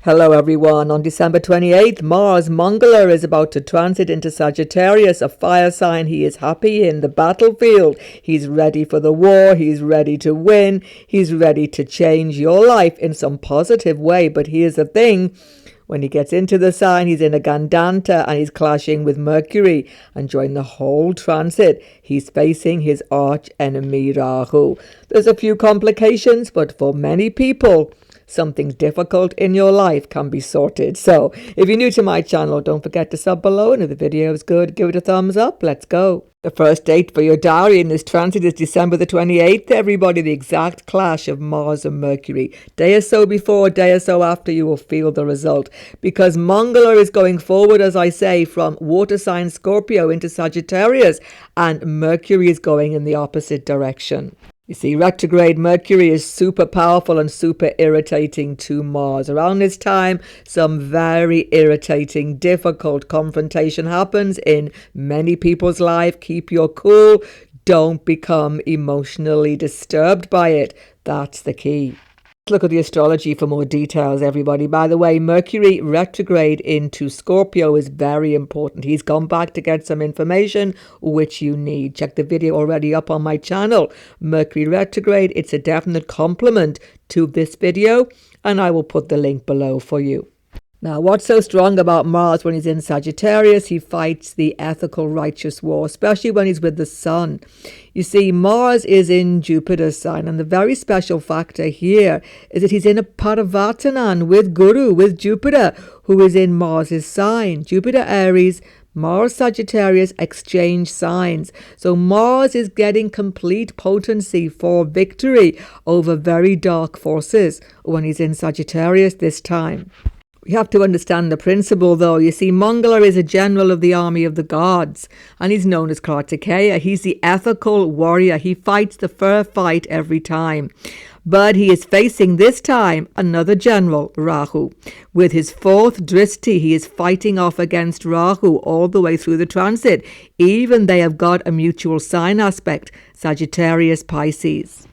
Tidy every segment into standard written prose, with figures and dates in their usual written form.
Hello everyone. On December 28th, Mars Mangala is about to transit into Sagittarius, a fire sign. He is happy in the battlefield. He's ready for the war. He's ready to win. He's ready to change your life in some positive way. But here's the thing. When he gets into the sign, he's in a Gandanta and he's clashing with Mercury. And during the whole transit, he's facing his arch enemy Rahu. There's a few complications, but for many people, something difficult in your life can be sorted. So if you're new to my channel, don't forget to sub below. And if the video is good, give it a thumbs up. Let's go. The first date for your diary in this transit is December the 28th. Everybody, the exact clash of Mars and Mercury. Day or so before, day or so after, you will feel the result. Because Mangala is going forward, as I say, from water sign Scorpio into Sagittarius. And Mercury is going in the opposite direction. You see, retrograde Mercury is super powerful and super irritating to Mars. Around this time, some very irritating, difficult confrontation happens in many people's life. Keep your cool. Don't become emotionally disturbed by it. That's the key. Look at the astrology for more details, everybody. By the way, Mercury retrograde into Scorpio is very important. He's gone back to get some information which you need. Check the video already up on my channel. Mercury retrograde, it's a definite complement to this video, and I will put the link below for you. Now, what's so strong about Mars when he's in Sagittarius? He fights the ethical, righteous war, especially when he's with the sun. You see, Mars is in Jupiter's sign, and the very special factor here is that he's in a Paravatanam with Guru, with Jupiter, who is in Mars's sign. Jupiter Aries, Mars Sagittarius exchange signs. So Mars is getting complete potency for victory over very dark forces when he's in Sagittarius this time. We have to understand the principle, though. You see, Mangala is a general of the army of the gods, and he's known as Kartikeya. He's the ethical warrior. He fights the fair fight every time. But he is facing this time another general, Rahu. With his fourth drishti, he is fighting off against Rahu all the way through the transit. Even they have got a mutual sign aspect, Sagittarius Pisces.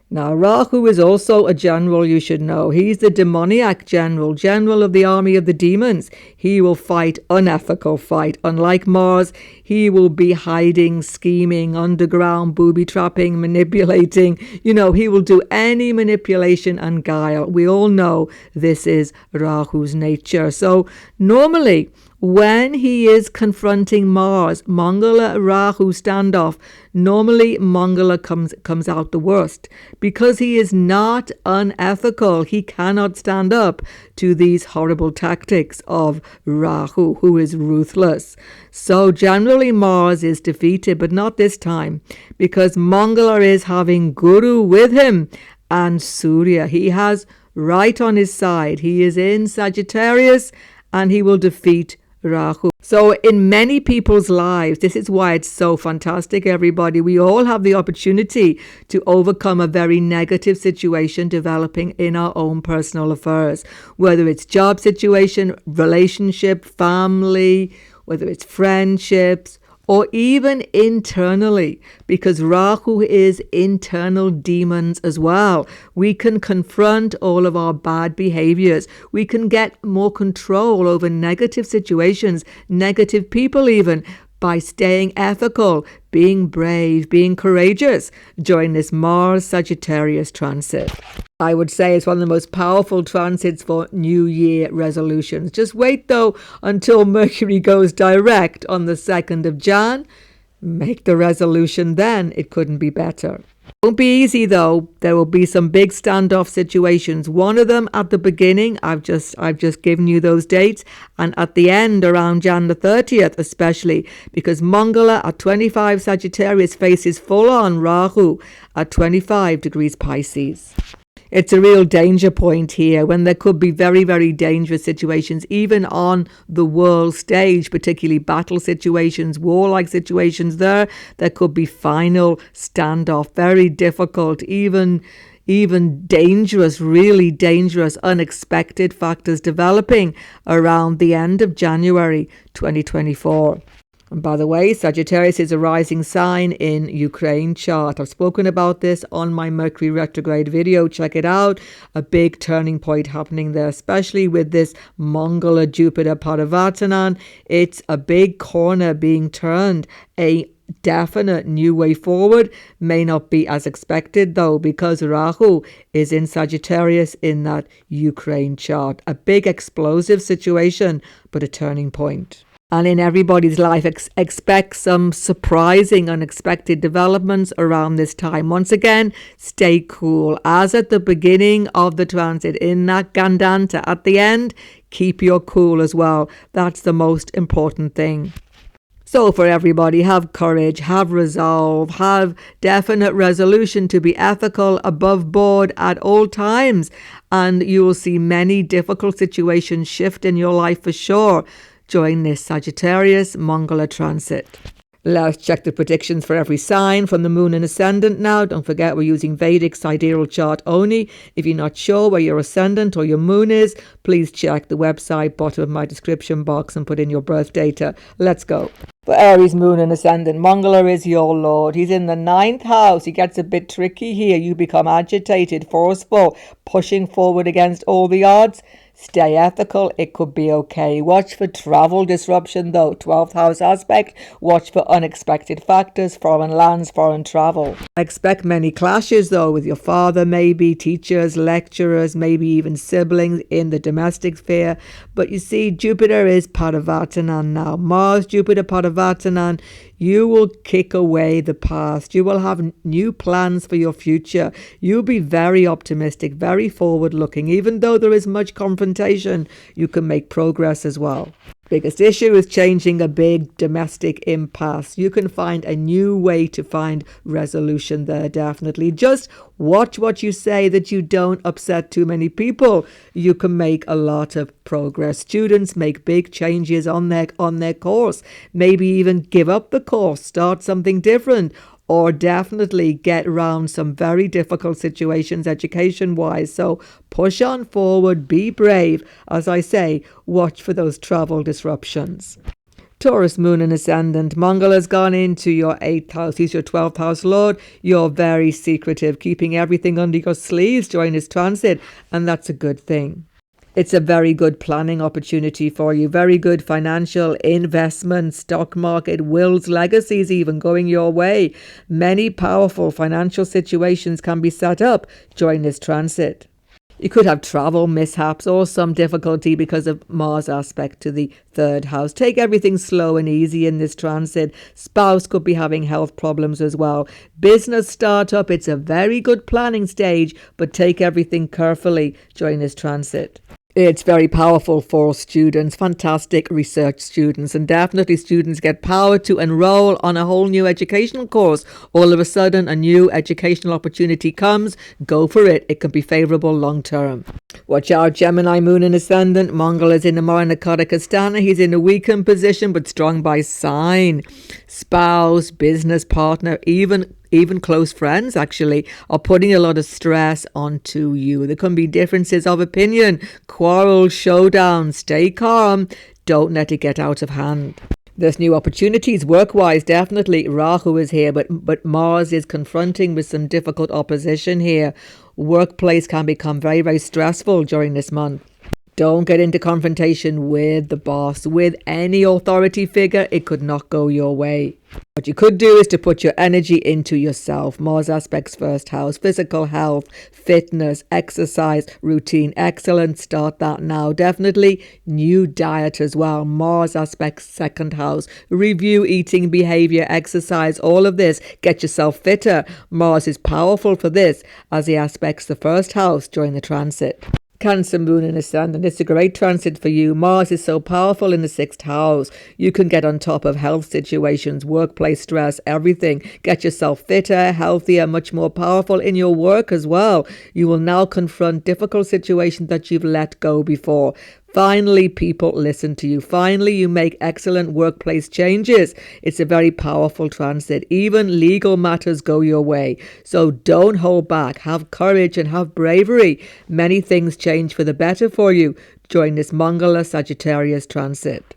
Now, Rahu is also a general, you should know. He's the demoniac general of the army of the demons. He will fight unethical fight. Unlike Mars, he will be hiding, scheming, underground, booby-trapping, manipulating. You know, he will do any manipulation and guile. We all know this is Rahu's nature. So, normally, when he is confronting Mars, Mangala-Rahu standoff, normally Mangala comes out the worst because he is not unethical. He cannot stand up to these horrible tactics of Rahu, who is ruthless. So generally Mars is defeated, but not this time, because Mangala is having Guru with him and Surya. He has right on his side. He is in Sagittarius and he will defeat Rahu. So in many people's lives, this is why it's so fantastic, everybody. We all have the opportunity to overcome a very negative situation developing in our own personal affairs, whether it's job situation, relationship, family, whether it's friendships, or even internally, because Rahu is internal demons as well. We can confront all of our bad behaviors. We can get more control over negative situations, negative people even, by staying ethical, being brave, being courageous during this Mars-Sagittarius transit. I would say it's one of the most powerful transits for New Year resolutions. Just wait, though, until Mercury goes direct on the 2nd of Jan. Make the resolution then. It couldn't be better. Won't be easy, though. There will be some big standoff situations. One of them at the beginning, I've just given you those dates, and at the end around Jan the 30th especially, because Mangala at 25 Sagittarius faces full-on Rahu at 25 degrees Pisces. It's a real danger point here when there could be very, very dangerous situations, even on the world stage, particularly battle situations, warlike situations there. There could be final standoff, very difficult, even dangerous, really dangerous, unexpected factors developing around the end of January 2024. And by the way, Sagittarius is a rising sign in Ukraine chart. I've spoken about this on my Mercury retrograde video. Check it out. A big turning point happening there, especially with this Mangala Jupiter Parivartanan. It's a big corner being turned. A definite new way forward. May not be as expected though, because Rahu is in Sagittarius in that Ukraine chart. A big explosive situation, but a turning point. And in everybody's life, expect some surprising, unexpected developments around this time. Once again, stay cool. As at the beginning of the transit, in that Gandanta, at the end, keep your cool as well. That's the most important thing. So for everybody, have courage, have resolve, have definite resolution to be ethical, above board at all times. And you will see many difficult situations shift in your life for sure during this Sagittarius Mangala transit. Let's check the predictions for every sign from the moon and ascendant now. Don't forget, we're using Vedic sidereal chart only. If you're not sure where your ascendant or your moon is, please check the website, bottom of my description box, and put in your birth data. Let's go. For Aries, moon and ascendant, Mangala is your lord. He's in the 9th house. He gets a bit tricky here. You become agitated, forceful, pushing forward against all the odds. Stay ethical. It could be okay. Watch for travel disruption though. 12th house aspect. Watch for unexpected factors, foreign lands, foreign travel. Expect many clashes though with your father, maybe teachers, lecturers, maybe even siblings in the domestic sphere. But you see, Jupiter is Parivartanan now. Mars, Jupiter, Parivartanan. You will kick away the past. You will have new plans for your future. You'll be very optimistic, very forward-looking. Even though there is much confrontation, you can make progress as well. Biggest issue is changing a big domestic impasse. You can find a new way to find resolution there, definitely. Just watch what you say, that you don't upset too many people. You can make a lot of progress. Students make big changes on their course. Maybe even give up the course, start something different, or definitely get around some very difficult situations education-wise. So push on forward, be brave. As I say, watch for those travel disruptions. Taurus, moon and ascendant, Mangala's gone into your 8th house. He's your 12th house lord. You're very secretive, keeping everything under your sleeves during his transit, and that's a good thing. It's a very good planning opportunity for you. Very good financial investment, stock market, wills, legacies even going your way. Many powerful financial situations can be set up during this transit. You could have travel mishaps or some difficulty because of Mars aspect to the 3rd house. Take everything slow and easy in this transit. Spouse could be having health problems as well. Business startup, it's a very good planning stage, but take everything carefully during this transit. It's very powerful for students, fantastic research students, and definitely students get power to enroll on a whole new educational course. All of a sudden, a new educational opportunity comes. Go for it. It can be favorable long term. Watch out, Gemini, moon and ascendant. Mangala is in the Marna Kadakastana. He's in a weakened position, but strong by sign. Spouse, business partner, even close friends actually are putting a lot of stress onto you. There can be differences of opinion, quarrels, showdowns. Stay calm. Don't let it get out of hand. There's new opportunities work-wise, definitely. Rahu is here, but Mars is confronting with some difficult opposition here. Workplace can become very, very stressful during this month. Don't get into confrontation with the boss, with any authority figure. It could not go your way. What you could do is to put your energy into yourself. Mars aspects 1st house, physical health, fitness, exercise, routine, excellent. Start that now. Definitely new diet as well. Mars aspects 2nd house. Review eating behavior, exercise, all of this. Get yourself fitter. Mars is powerful for this as he aspects the 1st house during the transit. Cancer, moon and ascendant. It's a great transit for you. Mars is so powerful in the 6th house. You can get on top of health situations, workplace stress, everything. Get yourself fitter, healthier, much more powerful in your work as well. You will now confront difficult situations that you've let go before. Finally, people listen to you. Finally, you make excellent workplace changes. It's a very powerful transit. Even legal matters go your way. So don't hold back. Have courage and have bravery. Many things change for the better for you during this Mangala Sagittarius transit.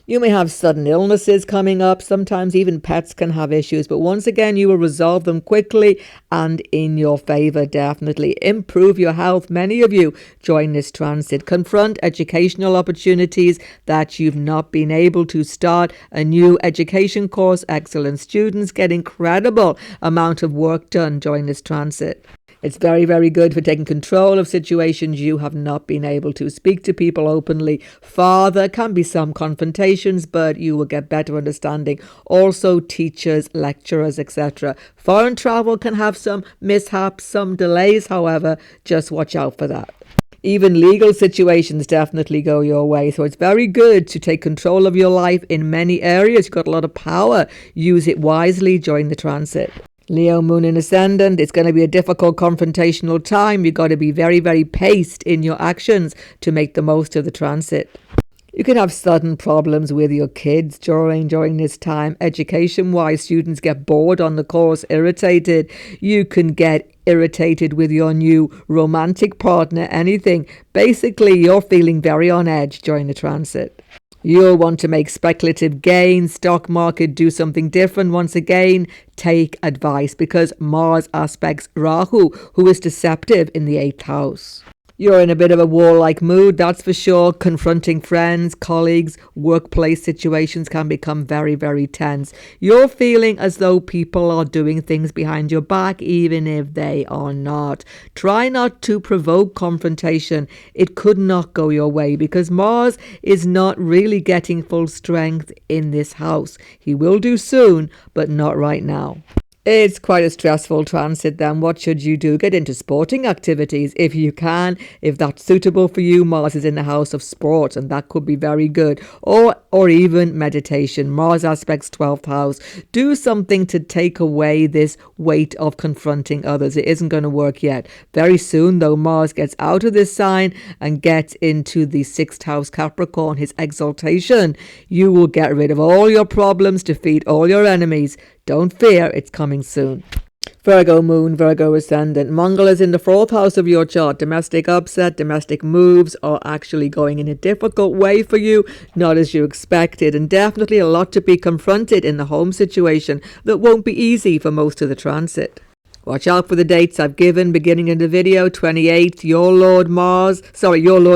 You may have sudden illnesses coming up. Sometimes even pets can have issues. But once again, you will resolve them quickly and in your favor, definitely. Improve your health. Many of you join this transit. Confront educational opportunities that you've not been able to start. A new education course. Excellent students get incredible amount of work done during this transit. It's very, very good for taking control of situations you have not been able to. Speak to people openly. There can be some confrontations, but you will get better understanding. Also, teachers, lecturers, etc. Foreign travel can have some mishaps, some delays, however, just watch out for that. Even legal situations definitely go your way. So it's very good to take control of your life in many areas. You've got a lot of power. Use it wisely during the transit. Leo, Moon and Ascendant, it's going to be a difficult confrontational time. You've got to be very, very paced in your actions to make the most of the transit. You can have sudden problems with your kids during this time. Education-wise, students get bored on the course, irritated. You can get irritated with your new romantic partner, anything. Basically, you're feeling very on edge during the transit. You'll want to make speculative gains, stock market, do something different. Once again, take advice because Mars aspects Rahu, who is deceptive in the 8th house. You're in a bit of a warlike mood, that's for sure. Confronting friends, colleagues, workplace situations can become very, very tense. You're feeling as though people are doing things behind your back, even if they are not. Try not to provoke confrontation. It could not go your way because Mars is not really getting full strength in this house. He will do soon, but not right now. It's quite a stressful transit then. What should you do? Get into sporting activities if you can. If that's suitable for you, Mars is in the house of sports and that could be very good. Or even meditation. Mars aspects 12th house. Do something to take away this weight of confronting others. It isn't going to work yet. Very soon though, Mars gets out of this sign and gets into the 6th house Capricorn, his exaltation. You will get rid of all your problems, defeat all your enemies. Don't fear, it's coming soon. Virgo Moon, Virgo Ascendant. Mangala is in the 4th house of your chart. Domestic upset, domestic moves are actually going in a difficult way for you, not as you expected, and definitely a lot to be confronted in the home situation that won't be easy for most of the transit. Watch out for the dates I've given beginning in the video. 28th, your Lord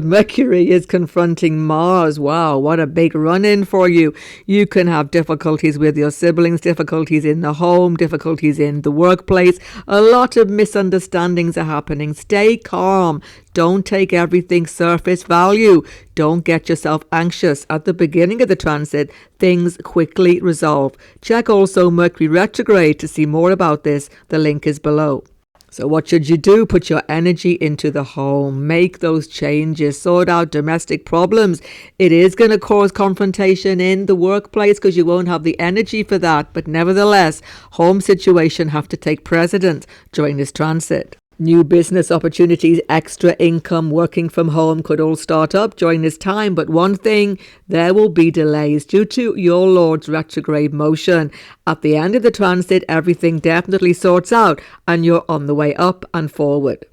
Mercury is confronting Mars. Wow, what a big run-in for you. You can have difficulties with your siblings, difficulties in the home, difficulties in the workplace. A lot of misunderstandings are happening. Stay calm. Don't take everything surface value. Don't get yourself anxious. At the beginning of the transit, things quickly resolve. Check also Mercury retrograde to see more about this. The link is below. So what should you do? Put your energy into the home. Make those changes. Sort out domestic problems. It is going to cause confrontation in the workplace because you won't have the energy for that. But nevertheless, home situation have to take precedence during this transit. New business opportunities, extra income, working from home could all start up during this time. But one thing, there will be delays due to your Lord's retrograde motion. At the end of the transit, everything definitely sorts out and you're on the way up and forward.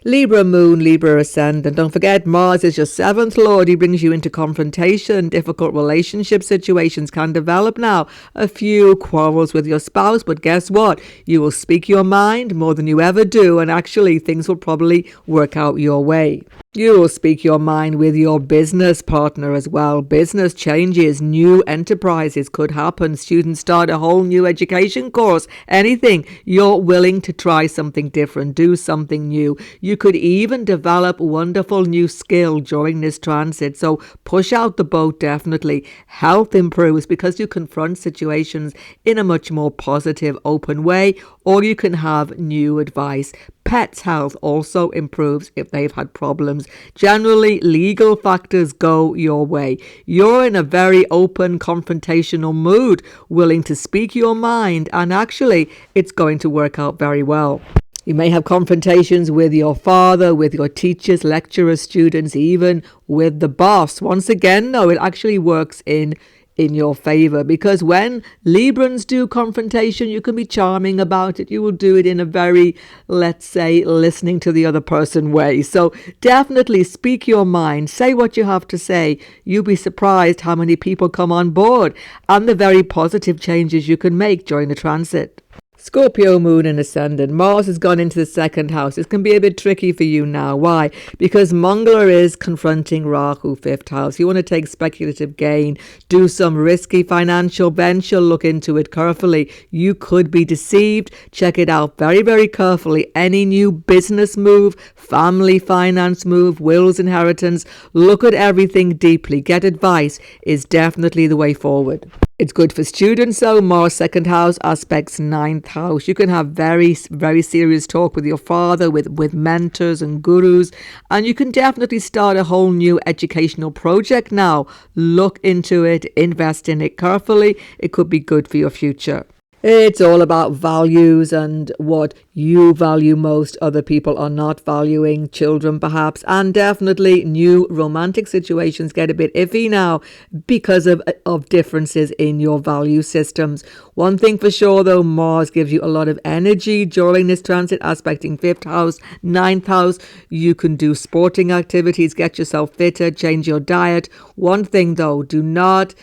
Libra Moon, Libra Ascendant. Don't forget, Mars is your 7th Lord. He brings you into confrontation. Difficult relationship situations can develop now. A few quarrels with your spouse, but guess what? You will speak your mind more than you ever do, and actually things will probably work out your way. You will speak your mind with your business partner as well. Business changes, new enterprises could happen. Students start a whole new education course. Anything. You're willing to try something different, do something new. You could even develop wonderful new skill during this transit. So push out the boat definitely. Health improves because you confront situations in a much more positive, open way, or you can have new advice. Pets' health also improves if they've had problems. Generally, legal factors go your way. You're in a very open, confrontational mood, willing to speak your mind, and actually, it's going to work out very well. You may have confrontations with your father, with your teachers, lecturers, students, even with the boss. Once again, though, it actually works in in your favor, because when Librans do confrontation, you can be charming about it. You will do it in a very, let's say, listening to the other person way. So definitely speak your mind, say what you have to say. You'll be surprised how many people come on board and the very positive changes you can make during the transit. Scorpio moon and ascendant. Mars has gone into the second house. This can be a bit tricky for you now. Why? Because Mangala is confronting Rahu, fifth house. You want to take speculative gain, do some risky financial venture, look into it carefully. You could be deceived. Check it out very, very carefully. Any new business move, family finance move, wills, inheritance, look at everything deeply. Get advice is definitely the way forward. It's good for students, though. Mars second house aspects ninth house. You can have very, very serious talk with your father, with mentors and gurus, and you can definitely start a whole new educational project now. Look into it, invest in it carefully. It could be good for your future. It's all about values and what you value most other people are not valuing, children perhaps, and definitely new romantic situations get a bit iffy now because of differences in your value systems. One thing for sure though, Mars gives you a lot of energy during this transit, aspecting fifth house, ninth house. You can do sporting activities, get yourself fitter, change your diet. One thing though, do not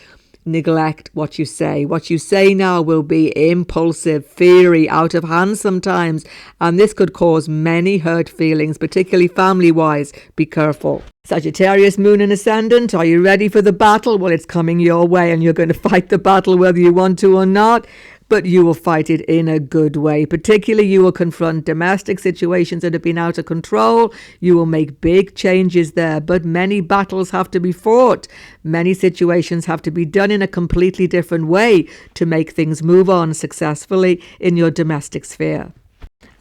neglect what you say. What you say now will be impulsive, fiery, out of hand sometimes, and this could cause many hurt feelings, particularly family-wise. Be careful. Sagittarius moon and ascendant, are you ready for the battle? Well, it's coming your way and you're going to fight the battle whether you want to or not. But you will fight it in a good way. Particularly, you will confront domestic situations that have been out of control. You will make big changes there. But many battles have to be fought. Many situations have to be done in a completely different way to make things move on successfully in your domestic sphere.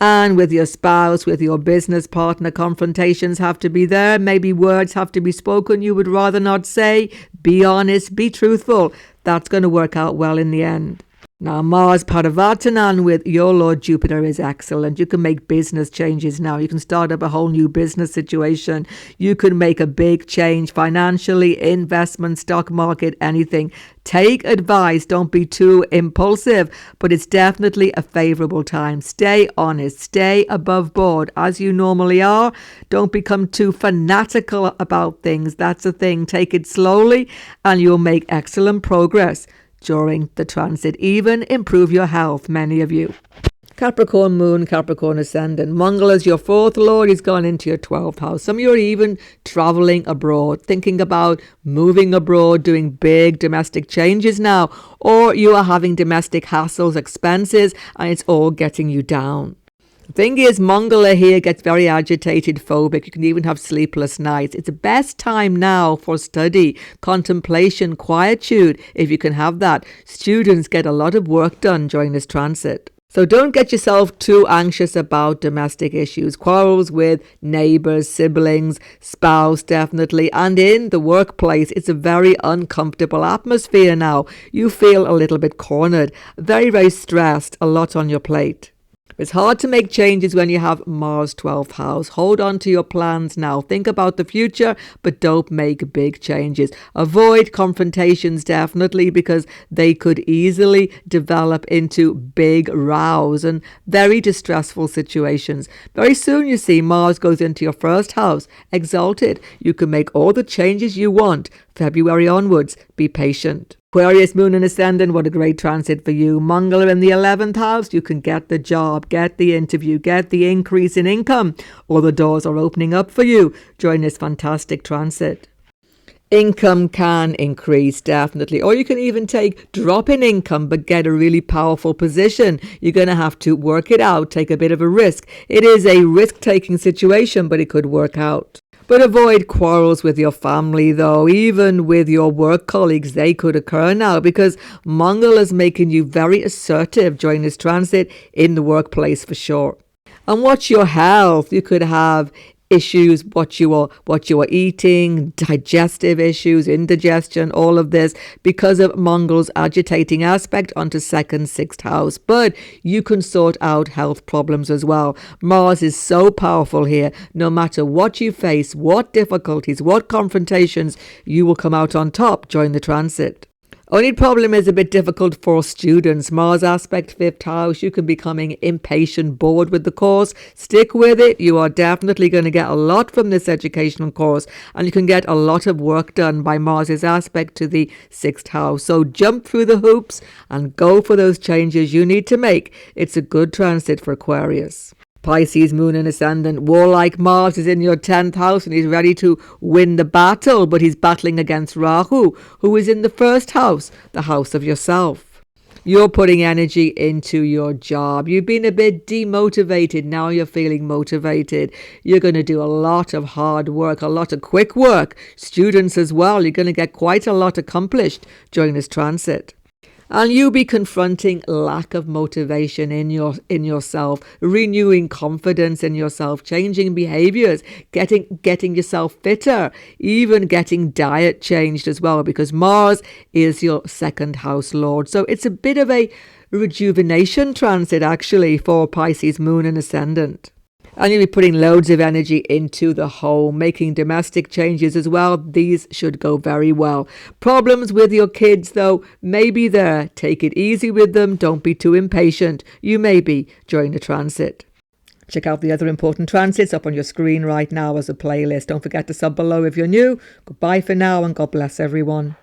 And with your spouse, with your business partner, confrontations have to be there. Maybe words have to be spoken you would rather not say. Be honest, be truthful. That's going to work out well in the end. Now, Mars Parivatanan with your Lord Jupiter is excellent. You can make business changes now. You can start up a whole new business situation. You can make a big change financially, investment, stock market, anything. Take advice. Don't be too impulsive, but it's definitely a favorable time. Stay honest. Stay above board as you normally are. Don't become too fanatical about things. That's the thing. Take it slowly and you'll make excellent progress during the transit. Even improve your health, many of you. Capricorn moon, Capricorn ascendant. Mangala is your fourth lord. He's gone into your 12th house. Some of you are even traveling abroad, thinking about moving abroad, doing big domestic changes now, or you are having domestic hassles, expenses, and it's all getting you down. The thing is, Mangala here gets very agitated, phobic. You can even have sleepless nights. It's the best time now for study, contemplation, quietude, if you can have that. Students get a lot of work done during this transit. So don't get yourself too anxious about domestic issues, quarrels with neighbours, siblings, spouse, definitely. And in the workplace, it's a very uncomfortable atmosphere now. You feel a little bit cornered, very, very stressed, a lot on your plate. It's hard to make changes when you have Mars 12th house. Hold on to your plans now. Think about the future, but don't make big changes. Avoid confrontations, definitely, because they could easily develop into big rows and very distressful situations. Very soon, you see, Mars goes into your first house, exalted. You can make all the changes you want. February onwards, be patient. Aquarius moon and ascendant, what a great transit for you. Mangala in the 11th house, you can get the job, get the interview, get the increase in income. All the doors are opening up for you during this fantastic transit. Income can increase, definitely. Or you can even take drop in income but get a really powerful position. You're going to have to work it out, take a bit of a risk. It is a risk-taking situation, but it could work out. But avoid quarrels with your family, though. Even with your work colleagues, they could occur now because Mangala is making you very assertive during this transit in the workplace for sure. And watch your health. You could have issues, what you are eating, digestive issues, indigestion, all of this because of Mangala's agitating aspect onto 2nd, 6th house. But you can sort out health problems as well. Mars is so powerful here. No matter what you face, what difficulties, what confrontations, you will come out on top during the transit. Only problem is a bit difficult for students. Mars aspect 5th house. You can be becoming impatient, bored with the course. Stick with it. You are definitely going to get a lot from this educational course, and you can get a lot of work done by Mars's aspect to the 6th house. So jump through the hoops and go for those changes you need to make. It's a good transit for Aquarius. Pisces, moon and ascendant. Warlike Mars is in your 10th house and he's ready to win the battle, but he's battling against Rahu, who is in the 1st house, the house of yourself. You're putting energy into your job. You've been a bit demotivated. Now you're feeling motivated. You're going to do a lot of hard work, a lot of quick work. Students as well. You're going to get quite a lot accomplished during this transit. And you'll be confronting lack of motivation in yourself, renewing confidence in yourself, changing behaviors, getting yourself fitter, even getting diet changed as well, because Mars is your 2nd house lord. So it's a bit of a rejuvenation transit actually for Pisces, moon and ascendant. And you'll be putting loads of energy into the home, making domestic changes as well. These should go very well. Problems with your kids, though, may be there. Take it easy with them. Don't be too impatient. You may be during the transit. Check out the other important transits up on your screen right now as a playlist. Don't forget to sub below if you're new. Goodbye for now and God bless everyone.